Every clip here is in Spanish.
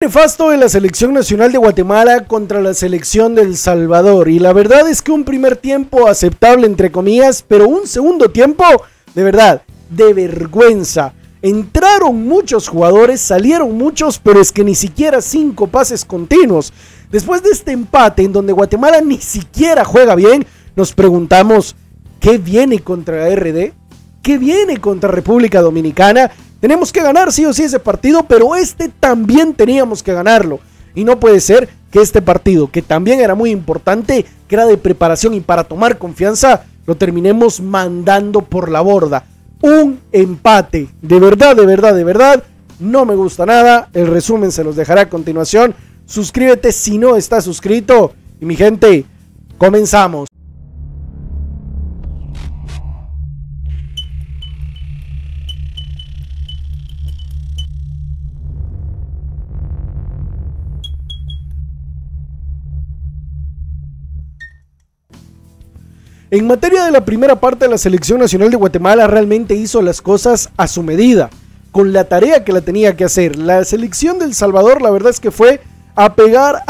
Nefasto de la selección nacional de Guatemala contra la selección de El Salvador, y la verdad es que un primer tiempo aceptable entre comillas, pero un segundo tiempo de verdad de vergüenza. Entraron muchos jugadores, salieron muchos, pero es que ni siquiera 5 pases continuos. Después de este empate en donde Guatemala ni siquiera juega bien, nos preguntamos ¿qué viene contra RD? ¿Qué viene contra República Dominicana? Tenemos que ganar sí o sí ese partido, pero este también teníamos que ganarlo. Y no puede ser que este partido, que también era muy importante, que era de preparación y para tomar confianza, lo terminemos mandando por la borda. Un empate. De verdad, no me gusta nada. El resumen se los dejaré a continuación. Suscríbete si no estás suscrito. Y mi gente, comenzamos. En materia de la primera parte, la selección nacional de Guatemala realmente hizo las cosas a su medida, con la tarea que la tenía que hacer. La selección de El Salvador, la verdad es que fue a pegar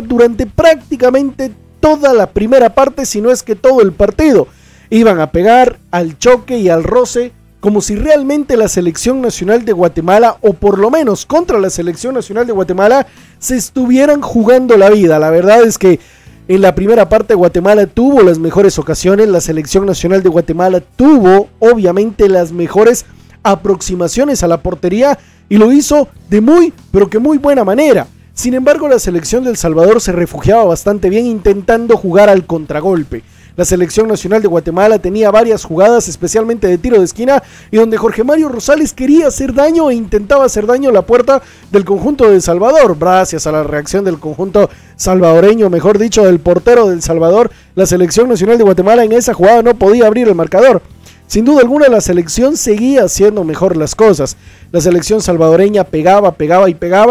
durante prácticamente toda la primera parte, si no es que todo el partido. Iban a pegar al choque y al roce, como si realmente la selección nacional de Guatemala, o por lo menos contra la selección nacional de Guatemala, se estuvieran jugando la vida. La verdad es que en la primera parte Guatemala tuvo las mejores ocasiones, la selección nacional de Guatemala tuvo obviamente las mejores aproximaciones a la portería y lo hizo de muy buena manera. Sin embargo, la selección de El Salvador se refugiaba bastante bien intentando jugar al contragolpe. La selección nacional de Guatemala tenía varias jugadas, especialmente de tiro de esquina, y donde Jorge Mario Rosales quería hacer daño e intentaba hacer daño a la puerta del conjunto de El Salvador. Gracias a la reacción del conjunto salvadoreño, mejor dicho, del portero de El Salvador, la selección nacional de Guatemala en esa jugada no podía abrir el marcador. Sin duda alguna, la selección seguía haciendo mejor las cosas. La selección salvadoreña pegaba,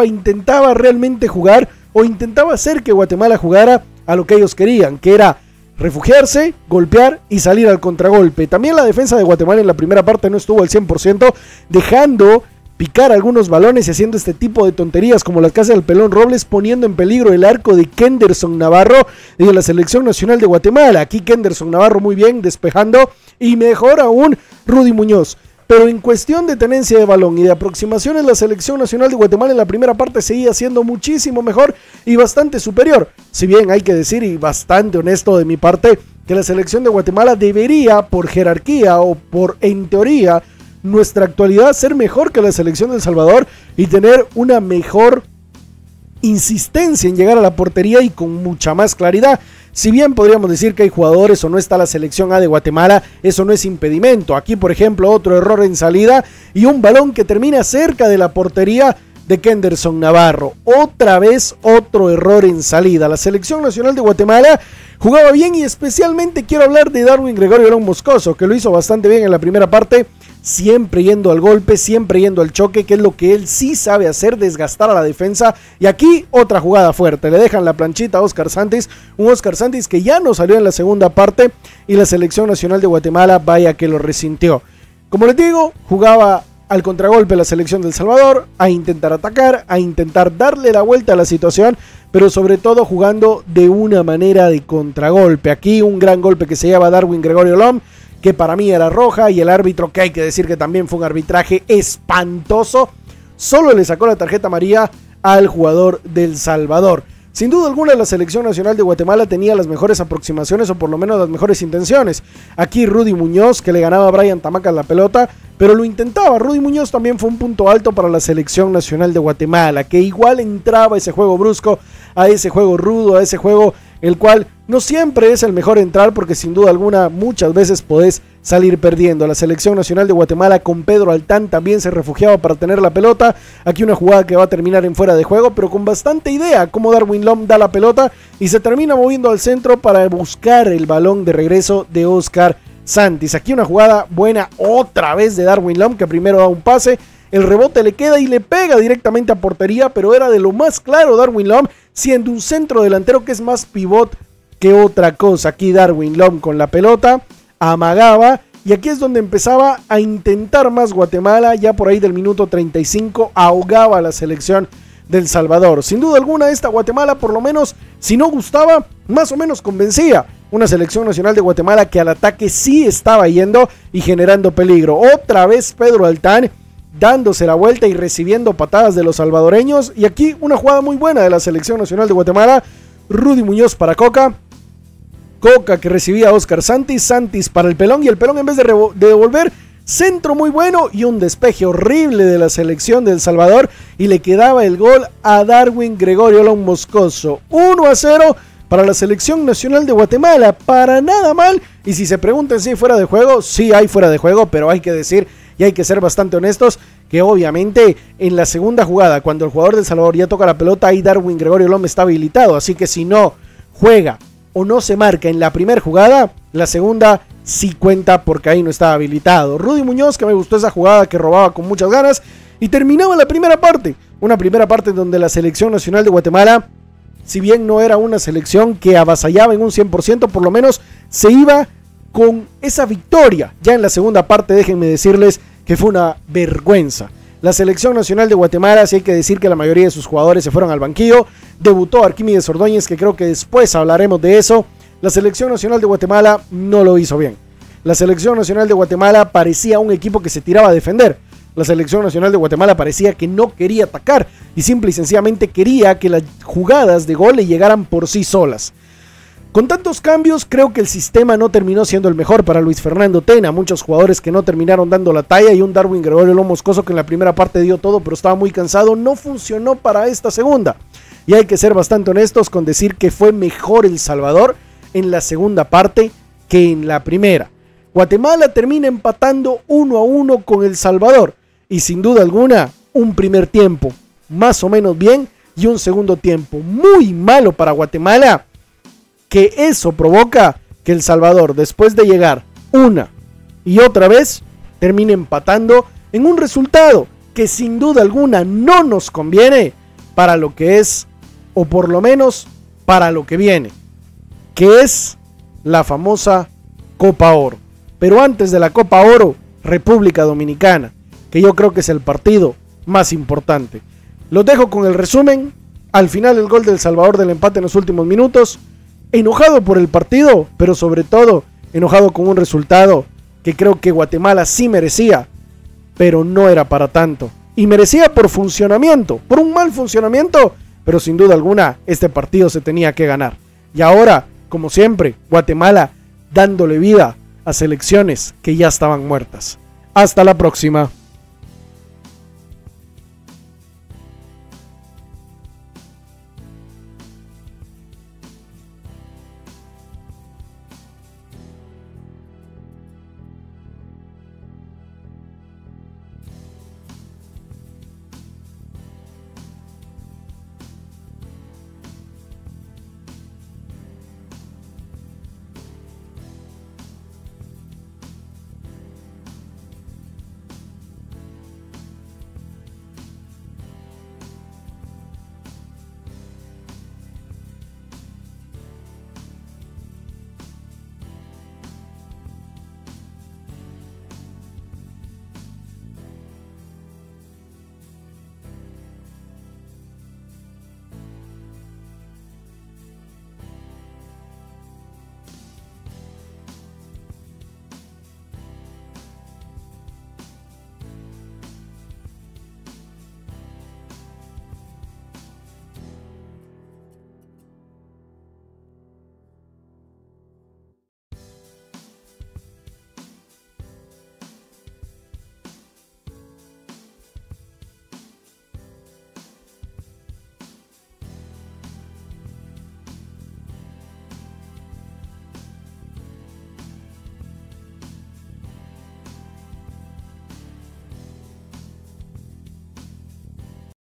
intentaba realmente jugar o intentaba hacer que Guatemala jugara a lo que ellos querían, que era refugiarse, golpear y salir al contragolpe. También la defensa de Guatemala en la primera parte no estuvo al 100%, dejando picar algunos balones y haciendo este tipo de tonterías como las que hace el Pelón Robles, poniendo en peligro el arco de Kenderson Navarro y de la selección nacional de Guatemala. Aquí Kenderson Navarro muy bien despejando, y mejor aún Rudy Muñoz. Pero en cuestión de tenencia de balón y de aproximaciones, la selección nacional de Guatemala en la primera parte seguía siendo muchísimo mejor y bastante superior. Si bien hay que decir, y bastante honesto de mi parte, que la selección de Guatemala debería, por jerarquía o por, en teoría, nuestra actualidad, ser mejor que la selección de El Salvador y tener una mejor insistencia en llegar a la portería y con mucha más claridad. Si bien podríamos decir que hay jugadores o no está la selección A de Guatemala, eso no es impedimento. Aquí, por ejemplo, otro error en salida y un balón que termina cerca de la portería de Kenderson Navarro. Otra vez otro error en salida. La selección nacional de Guatemala jugaba bien y especialmente quiero hablar de Darwin Gregorio León Moscoso, que lo hizo bastante bien en la primera parte, siempre yendo al golpe, siempre yendo al choque, que es lo que él sí sabe hacer, desgastar a la defensa. Y aquí otra jugada fuerte, le dejan la planchita a Oscar Santis, un Oscar Santis que ya no salió en la segunda parte y la selección nacional de Guatemala vaya que lo resintió. Como les digo, jugaba al contragolpe la selección de El Salvador, a intentar atacar, a intentar darle la vuelta a la situación, pero sobre todo jugando de una manera de contragolpe. Aquí un gran golpe que se lleva Darwin Gregorio León, que para mí era roja, y el árbitro, que hay que decir que también fue un arbitraje espantoso, solo le sacó la tarjeta amarilla al jugador del Salvador. Sin duda alguna, la selección nacional de Guatemala tenía las mejores aproximaciones, o por lo menos las mejores intenciones. Aquí Rudy Muñoz, que le ganaba a Brian Tamacas la pelota, pero lo intentaba. Rudy Muñoz también fue un punto alto para la selección nacional de Guatemala, que igual entraba a ese juego brusco, a ese juego rudo, a ese juego el cual no siempre es el mejor entrar, porque sin duda alguna muchas veces podés salir perdiendo. La selección nacional de Guatemala con Pedro Altán también se refugiaba para tener la pelota. Aquí una jugada que va a terminar en fuera de juego, pero con bastante idea, como Darwin León da la pelota y se termina moviendo al centro para buscar el balón de regreso de Oscar Santis. Aquí una jugada buena otra vez de Darwin León, que primero da un pase, el rebote le queda y le pega directamente a portería, pero era de lo más claro Darwin León, siendo un centro delantero que es más pivot que otra cosa. Aquí Darwin León con la pelota amagaba Y aquí es donde empezaba a intentar más Guatemala. Ya por ahí del minuto 35 ahogaba a la selección del Salvador. Sin duda alguna, esta Guatemala, por lo menos, si no gustaba, más o menos convencía. Una selección nacional de Guatemala que al ataque sí estaba yendo y generando peligro. Otra vez Pedro Altán dándose la vuelta y recibiendo patadas de los salvadoreños. Y aquí una jugada muy buena de la selección nacional de Guatemala. Rudy Muñoz para Coca. Coca que recibía a Oscar Santis. Santis para el Pelón. Y el Pelón, en vez de devolver, centro muy bueno y un despeje horrible de la selección de El Salvador. Y le quedaba el gol a Darwin Gregorio Lon Moscoso. 1-0 para la selección nacional de Guatemala. Para nada mal. Y si se preguntan si hay fuera de juego, sí hay fuera de juego, pero hay que decir y hay que ser bastante honestos que obviamente en la segunda jugada, cuando el jugador de El Salvador ya toca la pelota, ahí Darwin Gregorio Lom está habilitado. Así que si no juega o no se marca en la primera jugada, la segunda sí cuenta porque ahí no estaba habilitado. Rudy Muñoz, que me gustó esa jugada, que robaba con muchas ganas, y terminaba la primera parte. Una primera parte donde la selección nacional de Guatemala, si bien no era una selección que avasallaba en un 100%, por lo menos se iba con esa victoria. Ya en la segunda parte, déjenme decirles que fue una vergüenza. La selección nacional de Guatemala, sí hay que decir que la mayoría de sus jugadores se fueron al banquillo. Debutó Arquímedes Ordóñez, que creo que después hablaremos de eso. La selección nacional de Guatemala no lo hizo bien. La selección nacional de Guatemala parecía un equipo que se tiraba a defender. La selección nacional de Guatemala parecía que no quería atacar y simple y sencillamente quería que las jugadas de gol le llegaran por sí solas. Con tantos cambios, creo que el sistema no terminó siendo el mejor para Luis Fernando Tena. Muchos jugadores que no terminaron dando la talla y un Darwin Gregorio Lom Moscoso que en la primera parte dio todo pero estaba muy cansado, no funcionó para esta segunda. Y hay que ser bastante honestos con decir que fue mejor El Salvador en la segunda parte que en la primera. Guatemala termina empatando 1-1 con El Salvador y sin duda alguna un primer tiempo más o menos bien y un segundo tiempo muy malo para Guatemala, que eso provoca que El Salvador, después de llegar una y otra vez, termine empatando en un resultado que sin duda alguna no nos conviene para lo que es, o por lo menos para lo que viene, que es la famosa Copa Oro. Pero antes de la Copa Oro, República Dominicana, que yo creo que es el partido más importante. Los dejo con el resumen. Al final el gol del Salvador del empate en los últimos minutos. Enojado por el partido, pero sobre todo enojado con un resultado que creo que Guatemala sí merecía, pero no era para tanto. Y merecía por funcionamiento, por un mal funcionamiento, pero sin duda alguna este partido se tenía que ganar. Y ahora, como siempre, Guatemala dándole vida a selecciones que ya estaban muertas. Hasta la próxima.